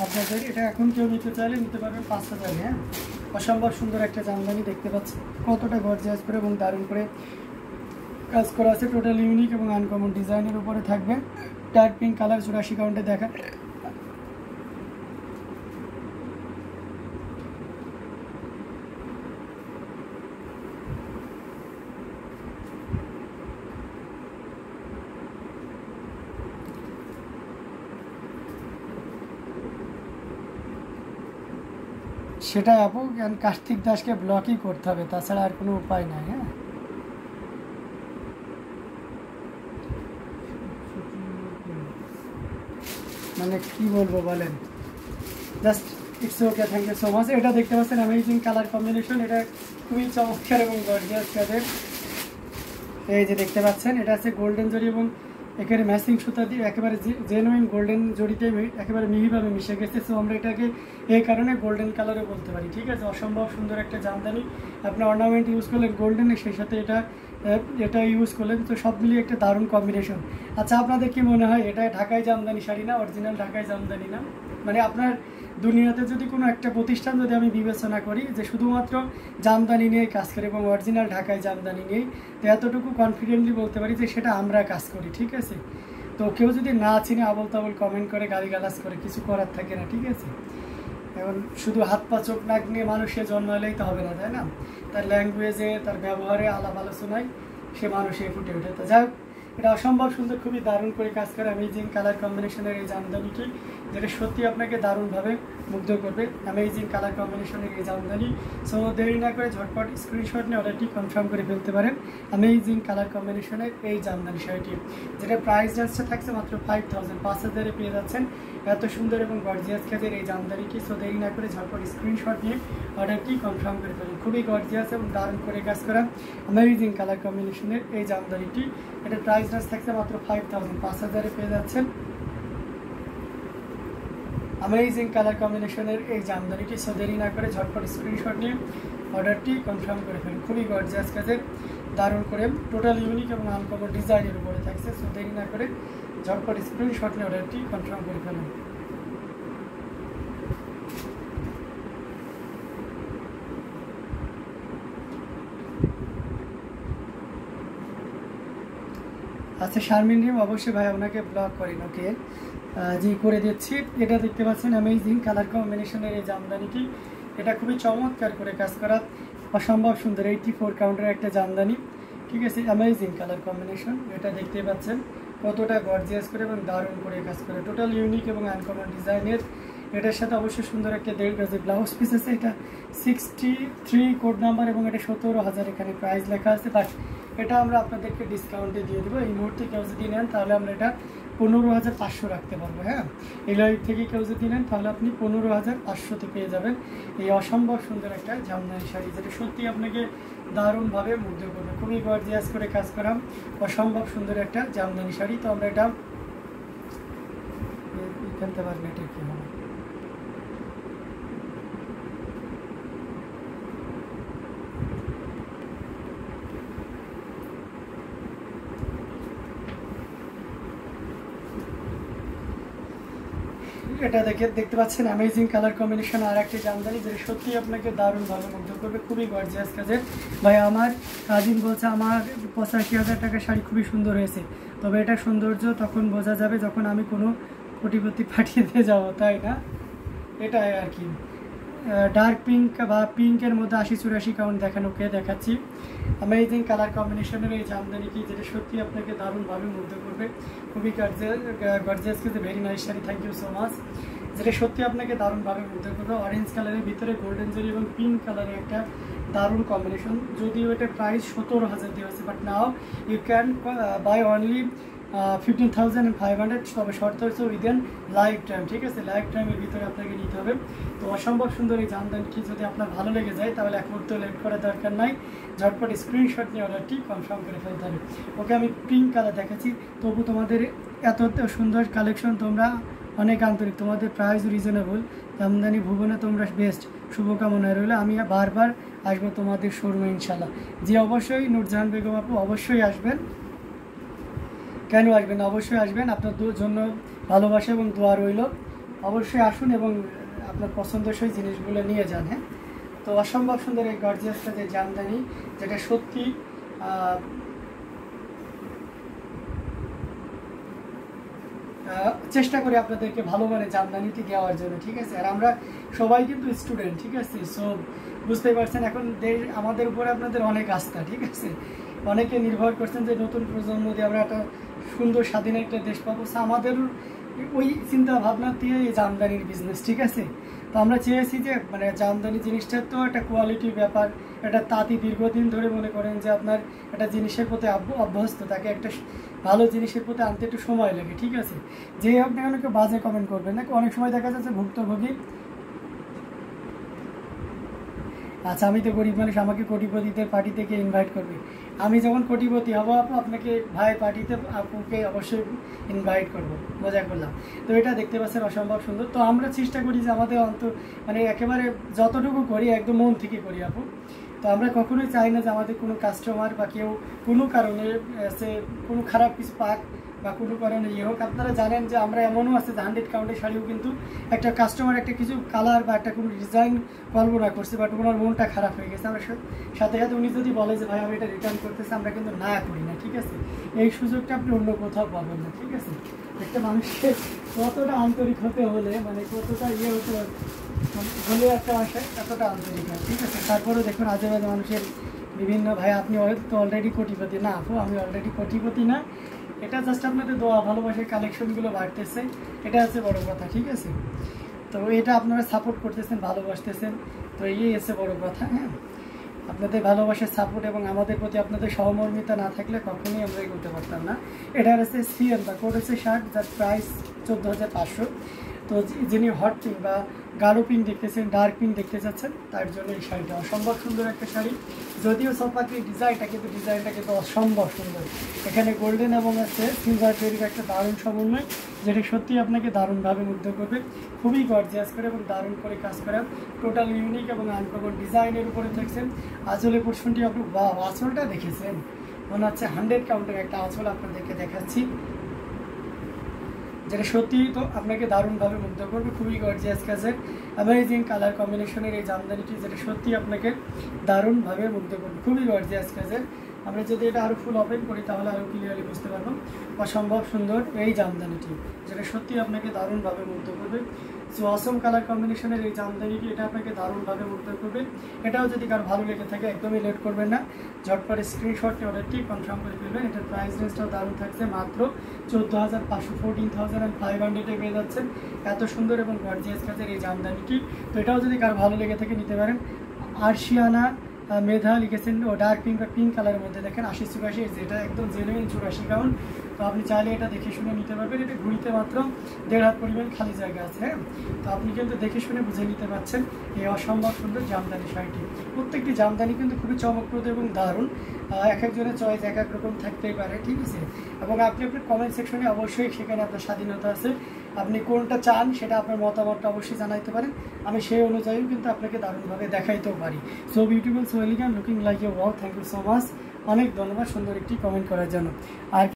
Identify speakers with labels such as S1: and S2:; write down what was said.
S1: আপনাদের এটা এখন কেউ নিতে চাইলে নিতে পারবেন 5,000। হ্যাঁ, অসম্ভব সুন্দর একটা জামদানি দেখতে পাচ্ছি, কতটা গর্জিয়াস করে এবং দারুণ করে কাজ করা আছে। টোটাল ইউনিক এবং আনকমন ডিজাইনের উপরে থাকবে। ডার্ক পিঙ্ক কালার 84 কাউন্টে দেখা। সেটা আপু কার্তিক দাসকে ব্লকই করতে হবে, তাছাড়া আর কোনো উপায় নাই। হ্যাঁ, মানে কি বলবো বলেন, just it's okay, thank you so much. এটা দেখতে পাচ্ছেন অ্যামেজিং কালার কম্বিনেশন, এটা খুবই চমৎকার এবং গর্জিয়াস কাজের। এই যে দেখতে পাচ্ছেন, এটা আছে গোল্ডেন জরি এবং এখানে ম্যাচিং সুতা দিয়ে একেবারে জেনুইন গোল্ডেন জরিতে একেবারে মিহিভাবে মিশে গেছে। সো আমরা এটাকে এই কারণে গোল্ডেন কালারে বলতে পারি। ঠিক আছে, অসম্ভব সুন্দর একটা জামদানি। আপনি অর্নামেন্ট ইউজ করলেন গোল্ডেনের, সেই সাথে এটা ইউজ করলেন, তো সব মিলিয়ে একটা দারুণ কম্বিনেশন। আচ্ছা, আপনাদের কি মনে হয় এটা ঢাকাই জামদানি শাড়ি না, অরিজিনাল ঢাকাই জামদানি না? মানে আপনার দুনিয়াতে যদি কোনো একটা প্রতিষ্ঠান যদি আমি বিবেচনা করি যে শুধুমাত্র জামদানি নিয়ে কাজ করে এবং অরিজিনাল ঢাকায় জামদানি নিয়েই, তো এতটুকু কনফিডেন্টলি বলতে পারি যে সেটা আমরা কাজ করি। ঠিক আছে, তো কেউ যদি না চিনে আবল তাবল কমেন্ট করে গালিগালাজ করে কিছু করার থাকে না। ঠিক আছে, এখন শুধু হাত পা চোখ নাক নিয়ে মানুষে জন্মালেই তো হবে না, তাই না? তার ল্যাঙ্গুয়েজে, তার ব্যবহারে, আলাপ আলোচনায় সে মানুষে ফুটে ওঠে। তো যাই হোক, এটা অসম্ভব সুন্দর, খুবই দারুণ করে কাজ করে অ্যামেজিং কালার কম্বিনেশনের এই জামদানিটি, যেটা সত্যি আপনাকে দারুণভাবে মুগ্ধ করবে। অ্যামেজিং কালার কম্বিনেশনের এই জামদানি। সো দেরি না করে ঝটপট স্ক্রিনশট নিয়ে অর্ডারটি কনফার্ম করে ফেলতে পারেন। অ্যামেজিং কালার কম্বিনেশনের এই জামদানি শাড়িটি, যেটা প্রাইস যাচ্ছে থাকছে মাত্র 5,000, 5,000-এ পেয়ে যাচ্ছেন এত সুন্দর এবং গর্জিয়াস কাজের এই জামদানিটি। সো দেরি না করে ঝটপট স্ক্রিনশট নিয়ে অর্ডারটি কনফার্ম করে ফেলুন। খুবই গর্জিয়াস এবং দারুণ করে কাজ করা অ্যামেজিং কালার কম্বিনেশনের এই জামদানিটি, এটার প্রাইস থাকছে মাত্র 5,000, 5,000-এ পেয়ে যাচ্ছেন অ্যামেজিং কালার কম্বিনেশনের এই জামদানিটি। সো দেরি না করে ঝটপট স্ক্রিনশট নিয়ে অর্ডারটি কনফার্ম করে ফেলুন। খুবই গর্জিয়াস কাজের, দারুণ করে টোটাল ইউনিক এবং আনকমন ডিজাইনের উপরে থাকছে। সো দেরি না করে ঝটপট স্ক্রিনশট নিয়ে অর্ডারটি কনফার্ম করে ফেলুন। আচ্ছা, শারমিন রিম, অবশ্যই ভাই আপনাকে ব্লক করেন। ওকে, জি করে দিচ্ছি। এটা দেখতে পাচ্ছেন অ্যামেজিং কালার কম্বিনেশনের এই জামদানিটি, এটা খুবই চমৎকার করে কাজ করা, অসম্ভব সুন্দর 84 কাউন্টের একটা জামদানি। ঠিক আছে, অ্যামেজিং কালার কম্বিনেশন, এটা দেখতে পাচ্ছেন কতটা গর্জিয়াস করে এবং দারুণ করে কাজ করে, টোটাল ইউনিক এবং আনকমন ডিজাইনের। এটার সাথে অবশ্যই সুন্দর একটা 1.5 গজের ব্লাউজ পিস আছে। এটা 63 কোড নাম্বার এবং এটা 17,000 এখানে প্রাইস লেখা আছে। বাট এটা আমরা আপনাদেরকে ডিসকাউন্টে দিয়ে দেবো। এই মুহূর্তে কেউ যদি নেন তাহলে আমরা এটা 15,500 রাখতে পারবো। হ্যাঁ, এই লাইভ থেকে কেউ যদি নেন তাহলে আপনি 15,500-তে পেয়ে যাবেন এই অসম্ভব সুন্দর একটা জামদানি শাড়ি, যেটা সত্যি আপনাকে দারুণভাবে মুগ্ধ করবে। খুবই গর্জিয়াস করে কাজ করা অসম্ভব সুন্দর একটা জামদানি শাড়ি। তো আমরা এটা জানতে পারবেন এটা কি হবে। এটা দেখতে পাচ্ছেন অ্যামেজিং কালার কম্বিনেশন আর একটা জামদানি, যেটা সত্যি আপনাকে দারুণভাবে মুগ্ধ করবে। খুবই গর্জিয়াস কাজের। ভাই আমার কাজিন বলছে আমার 85,000 টাকার শাড়ি খুবই সুন্দর হয়েছে, তবে এটা সৌন্দর্য তখন বোঝা যাবে যখন আমি কোনো কোটিপতি পাঠিয়ে দিয়ে যাবো, তাই না? এটাই আর কি। ডার্ক পিঙ্ক বা পিঙ্কের মধ্যে 80-84 কাউন্ট দেখানোকে দেখাচ্ছি অ্যামেজিং কালার কম্বিনেশনের এই জামদানিটি, যেটা সত্যি আপনাকে দারুণভাবে মুগ্ধ করবে। খুবই গর্জিয়াস কিন্তু very nice sari, thank you so much, যেটা সত্যি আপনাকে দারুণভাবে মুগ্ধ করবে। অরেঞ্জ কালারের ভিতরে গোল্ডেন জরি এবং পিঙ্ক কালারের একটা দারুণ কম্বিনেশন। যদিও এটা প্রাইস 17,000 দেওয়া আছে, but now you can buy only 15,500, তবে শর্ত হচ্ছে উইদিন লাইফ টাইম। ঠিক আছে, লাইফ টাইমের ভিতরে আপনাকে নিতে হবে। তো অসম্ভব সুন্দর এই জামদানিটি যদি আপনার ভালো লেগে যায় তাহলে এক মুহূর্তে লেট করার দরকার নাই, ঝটপট স্ক্রিনশট নিয়ে অর্ডারটি কনফার্ম করে ফেলতে হবে। ওকে, আমি পিঙ্ক কালার দেখাচ্ছি, তবু তোমাদের এত সুন্দর কালেকশন, তোমরা অনেক আন্তরিক, তোমাদের প্রাইস রিজনেবল, জামদানি ভুবনে তোমরা বেস্ট, শুভকামনায় রইলে। আমি বারবার আসবো তোমাদের শোরুমে ইনশাল্লাহ। জি অবশ্যই, নূরজাহান বেগম আপু অবশ্যই আসবেন, কেন আসবেন, অবশ্যই আসবেন। আপনার জন্য ভালোবাসা এবং দোয়া রইল। অবশ্যই আসুন এবং আপনার পছন্দসই জিনিসগুলো নিয়ে যান। হ্যাঁ, তো অসম্ভব সুন্দর এই গর্জিয়াস কাজের জামদানি, যেটা সত্যি চেষ্টা করি আপনাদেরকে ভালো মানে জামদানিটি দেওয়ার জন্য, ঠিক আছে। আর আমরা সবাই কিন্তু স্টুডেন্ট, ঠিক আছে। সো বুঝতেই পারছেন এখন আমাদের উপরে আপনাদের অনেক আস্থা, ঠিক আছে। অনেকে নির্ভর করছেন যে নতুন প্রজন্ম দিয়ে আমরা একটা সুন্দর স্বাধীন একটা দেশ পাবো। আমাদের ওই চিন্তা ভাবনা দিয়ে এই জামদানির বিজনেস, ঠিক আছে। তো আমরা চেয়েছি যে মানে জামদানি জিনিসটার তো একটা কোয়ালিটির ব্যাপার, একটা তাঁতি দীর্ঘদিন ধরে মনে করেন যে আপনার একটা জিনিসের প্রতি অভ্যস্ত, তাকে একটা ভালো জিনিসের প্রতি আনতে একটু সময় লাগে, ঠিক আছে। যে হোক না কেন কেউ বাজে কমেন্ট করবে না, অনেক সময় দেখা যাচ্ছে ভুক্তভোগী। আচ্ছা, আমি তো গরিব মানুষ, আমাকে কোটিপতিদের পার্টি থেকে ইনভাইট করবে। আমি যখন কোটিপতি হব আপু, আপনাকে ভাই পার্টিতে আপুকে অবশ্যই ইনভাইট করব, মজা করলাম। তো এটা দেখতে পাচ্ছেন অসম্ভব সুন্দর। তো আমরা চেষ্টা করি যে আমাদের মানে একেবারে যতটুকু করি একদম মন থেকে করি আপু। তো আমরা কখনোই চাই না যে আমাদের কোনো কাস্টমার বা কেউ কোনো কারণে সে কোনো খারাপ কিছু পাক বা কোনো কারণে ইয়ে হোক। আপনারা জানেন যে আমরা এমনও আছে যে 100 কাউন্টের শাড়িও কিন্তু একটা কাস্টমার একটা কিছু কালার বা একটা কোনো ডিজাইন কল্পনা করছে, বাট ওনার মনটা খারাপ হয়ে গেছে, আমরা সাথে সাথে উনি যদি বলে যে ভাই আমি এটা রিটার্ন করতেছি, আমরা কিন্তু না করি না, ঠিক আছে। এই সুযোগটা আপনি অন্য কোথাও পাবেন না, ঠিক আছে। একটা মানুষকে কতটা আন্তরিক হতে হলে মানে কতটা ইয়ে হতে হলে একটা ভাষায় এতটা আন্তরিক হয়, ঠিক আছে। তারপরে দেখুন আজেবাজে মানুষের বিভিন্ন ভাই আপনি হয়তো অলরেডি কোটিপতি না আপু, আমি অলরেডি কোটিপতি না, এটা জাস্ট আপনাদের দোয়া ভালোবাসার কালেকশনগুলো বাড়তেছে, এটা হচ্ছে বড় কথা, ঠিক আছে। তো এটা আপনারা সাপোর্ট করতেছেন, ভালোবাসতেছেন, তো এই হচ্ছে বড় কথা। হ্যাঁ, আপনাদের ভালোবাসার সাপোর্ট এবং আমাদের প্রতি আপনাদের সহমর্মিতা না থাকলে কখনোই আমরা এগোতে পারতাম না। এটা হচ্ছে সিএল বা কোড হচ্ছে শার্ট, যার প্রাইস 14,500। তো যিনি হট পিঙ্ক বা গাঢ় পিঙ্ক দেখতেছেন, ডার্ক পিঙ্ক দেখতে চাচ্ছেন, তার জন্য এই শাড়িটা অসম্ভব সুন্দর একটা শাড়ি। যদিও সোপাটির ডিজাইনটা কিন্তু অসম্ভব সুন্দর। এখানে গোল্ডেন এবং আছে সিলভার জরির একটা দারুণ সমন্বয়, যেটা সত্যি আপনাকে দারুণভাবে মুগ্ধ করবে। খুবই গর্জিয়াস করে এবং দারুণ করে কাজ করা, টোটাল ইউনিক এবং আনকমন ডিজাইনের উপরে থাকছেন। আঁচলের পোর্শনটি আপনি আঁচলটা দেখেছেন, মনে হচ্ছে 100 কাউন্টের একটা আঁচল আপনাদেরকে দেখাচ্ছি, যেটা সত্যি তো আপনাকে দারুণভাবে মুগ্ধ করবে। খুবই গর্জিয়াস কাজের অ্যামেজিং কালার কম্বিনেশনের এই জামদানিটি, যেটা সত্যি আপনাকে দারুণভাবে মুগ্ধ করবে, খুবই গর্জিয়াস কাজের। আমরা যদি এটা আরও ফুল ওপেন করি তাহলে আরও ক্লিয়ারলি বুঝতে পারবো অসম্ভব সুন্দর এই জামদানিটি, যেটা সত্যি আপনাকে দারুণভাবে মুগ্ধ করবে। সো অসম কালার কম্বিনেশনের এই জামদানিটি, এটা আপনাকে দারুণভাবে মুগ্ধ করবে। এটাও যদি কারো ভালো লেগে থাকে একদমই লেট করবেন না, ঝটপট স্ক্রিনশট নিয়ে অর্ডারটি কনফার্ম করে ফেলবেন। এটার প্রাইস রেঞ্জটাও দারুণ থাকছে, মাত্র 14,500, 14,500 পেয়ে যাচ্ছেন এত সুন্দর এবং গর্জিয়াস কাজের এই জামদানিটি। তো এটাও যদি কারো ভালো লেগে থাকে নিতে পারেন। আরশিয়ানা মেধা লিখেছেন ও ডার্ক পিঙ্ক বা পিঙ্ক কালারের মধ্যে দেখেন 80-84, যেটা একদম জেনুইন 84 কাউন্ট। তো আপনি চাইলে এটা দেখে শুনে নিতে পারবেন। এটা ঘুরিতে মাত্র 1.5 হাত পরিমাণ খালি জায়গা আছে। হ্যাঁ, তো আপনি কিন্তু দেখে শুনে বুঝে নিতে পারছেন এই অসম্ভব সুন্দর জামদানি শাড়িটি। প্রত্যেকটি জামদানি কিন্তু খুবই চমকপ্রদ এবং দারুণ। এক একজনের চয়েস এক এক রকম থাকতেই পারে, ঠিক আছে। এবং আপনি আপনার কমেন্ট সেকশনে অবশ্যই সেখানে আপনার স্বাধীনতা আছে, আপনি কোনটা চান সেটা আপনার মতামতটা অবশ্যই জানাইতে পারেন। আমি সেই অনুযায়ীও কিন্তু আপনাকে দারুণভাবে দেখাইতেও পারি। So beautiful, so elegant, looking like a wow, thank you so much. অনেক ধন্যবাদ সুন্দর একটি কমেন্ট করার জন্য। আর